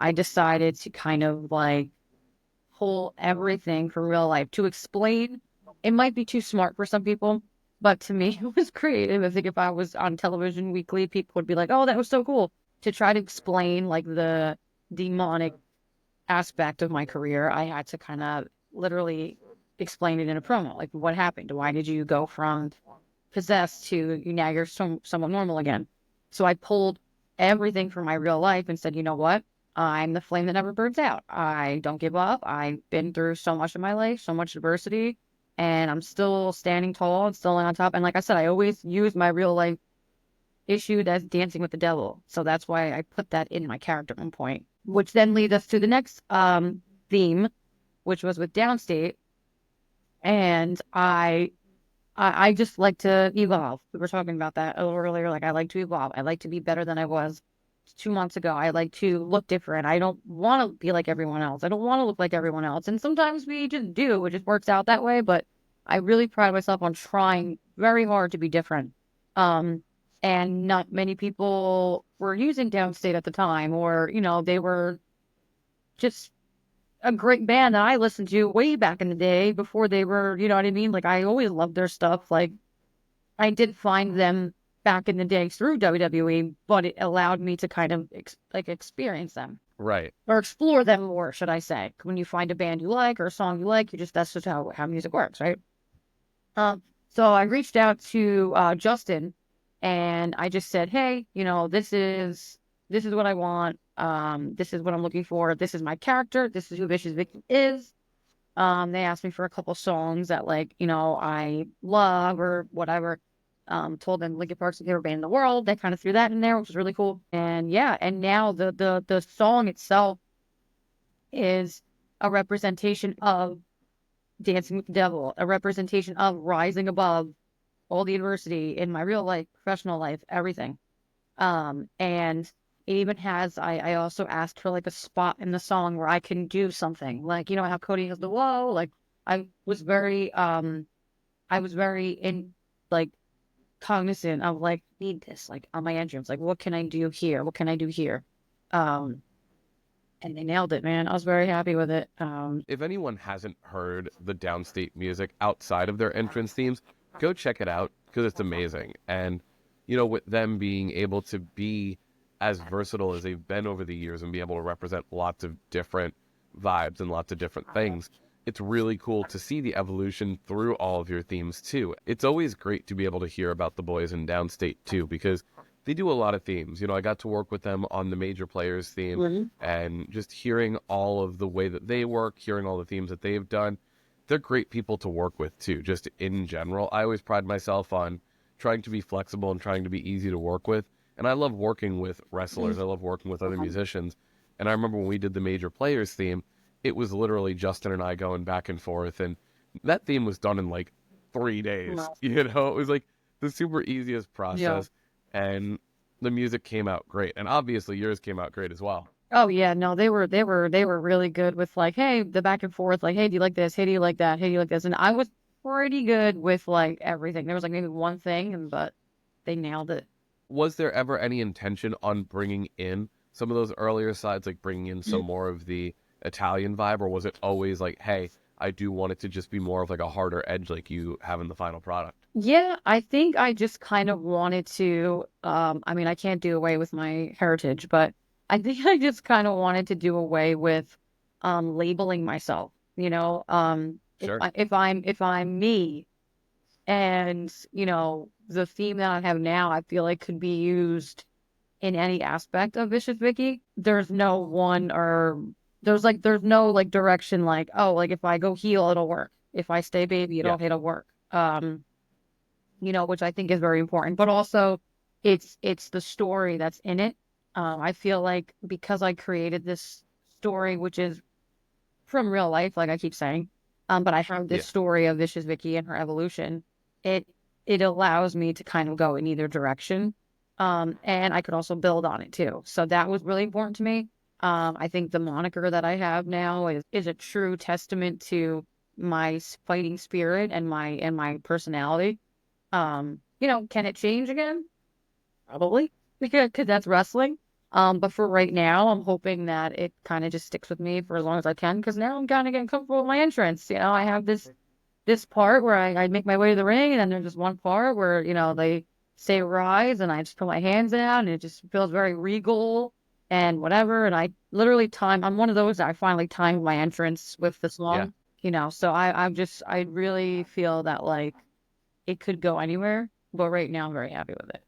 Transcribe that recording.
I decided to kind of like pull everything from real life to explain. It might be too smart for some people, but to me, it was creative. I think if I was on television weekly, people would be like, "Oh, that was so cool." To try to explain like the demonic aspect of my career, I had to kind of literally explain it in a promo. Like, what happened? Why did you go from possessed to now you're somewhat normal again? So I pulled everything from my real life and said, you know what? I'm the flame that never burns out. I don't give up. I've been through so much in my life, so much adversity, and I'm still standing tall and still on top. And like I said, I always use my real life issue that's dancing with the devil. So that's why I put that in my character at one point, which then leads us to the next theme, which was with Downstate. And I just like to evolve. We were talking about that a little earlier. Like, I like to evolve. I like to be better than I was 2 months ago. I like to look different. I don't want to be like everyone else. I don't want to look like everyone else. And sometimes we just do. It just works out that way. But I really pride myself on trying very hard to be different. Um, and not many people were using Downstate at the time, or, they were just a great band that I listened to way back in the day before they were, you know what I mean? Like, I always loved their stuff. Like, I did find them back in the day through WWE, but it allowed me to kind of experience them Right. or explore them more, should I say? When you find a band you like or a song you like, that's just how music works, right? Um, so I reached out to Justin, and I just said, hey, this is what I want. This is what I'm looking for. This is my character. This is who Vicious Vicky is. They asked me for a couple songs that I love or whatever. Told them Linkin Park's my favorite band in the world. They kind of threw that in there, which was really cool. And yeah, and now the song itself is a representation of dancing with the devil, a representation of rising above all the adversity in my real life, professional life, everything. And it even has, I also asked for like a spot in the song where I can do something. Like, how Cody has the whoa, like I was very, in like cognizant of like, need this, like on my entrance, like, what can I do here? What can I do here? Um, and they nailed it, man. I was very happy with it. If anyone hasn't heard the Downstate music outside of their entrance themes, go check it out because it's amazing. And, with them being able to be as versatile as they've been over the years and be able to represent lots of different vibes and lots of different things, it's really cool to see the evolution through all of your themes too. It's always great to be able to hear about the boys in Downstate too, because they do a lot of themes. I got to work with them on the Major Players theme, Mhm. and just hearing all of the way that they work, hearing all the themes that they've done, they're great people to work with too, just in general. I always pride myself on trying to be flexible and trying to be easy to work with. And I love working with wrestlers. I love working with other musicians. And I remember when we did the Major Players theme, it was literally Justin and I going back and forth. And that theme was done in like 3 days. Wow. It was like the super easiest Yeah. process. And the music came out great. And obviously yours came out great as well. Oh yeah, no, they were really good with like, hey, the back and forth, like, hey, do you like this? Hey, do you like that? Hey, do you like this? And I was pretty good with like everything. There was like maybe one thing, but they nailed it. Was there ever any intention on bringing in some of those earlier sides, like bringing in some more of the Italian vibe, or was it always like, hey, I do want it to just be more of like a harder edge like you have in the final product? Yeah, I think I just kind of wanted to, I mean, I can't do away with my heritage, but I think I just kind of wanted to do away with labeling myself, if Sure. I'm me. And, the theme that I have now, I feel like could be used in any aspect of Vicious Vicky. There's no like direction, like, oh, like if I go heel, it'll work. If I stay baby, Yeah. it'll work. Which I think is very important. But also it's the story that's in it. I feel like because I created this story, which is from real life, like I keep saying, but I have this Yeah. story of Vicious Vicky and her evolution. It it allows me to kind of go in either direction. And I could also build on it too. So that was really important to me. I think the moniker that I have now is a true testament to my fighting spirit and my personality. Can it change again? Probably because that's wrestling. But for right now, I'm hoping that it kind of just sticks with me for as long as I can, because now I'm kind of getting comfortable with my entrance. You know, I have this part where I make my way to the ring, and then there's just one part where, they say rise, and I just put my hands out, and it just feels very regal and whatever. And I literally I'm one of those that I finally timed my entrance with the Yeah. song, so I really feel that like it could go anywhere, but right now I'm very happy with it.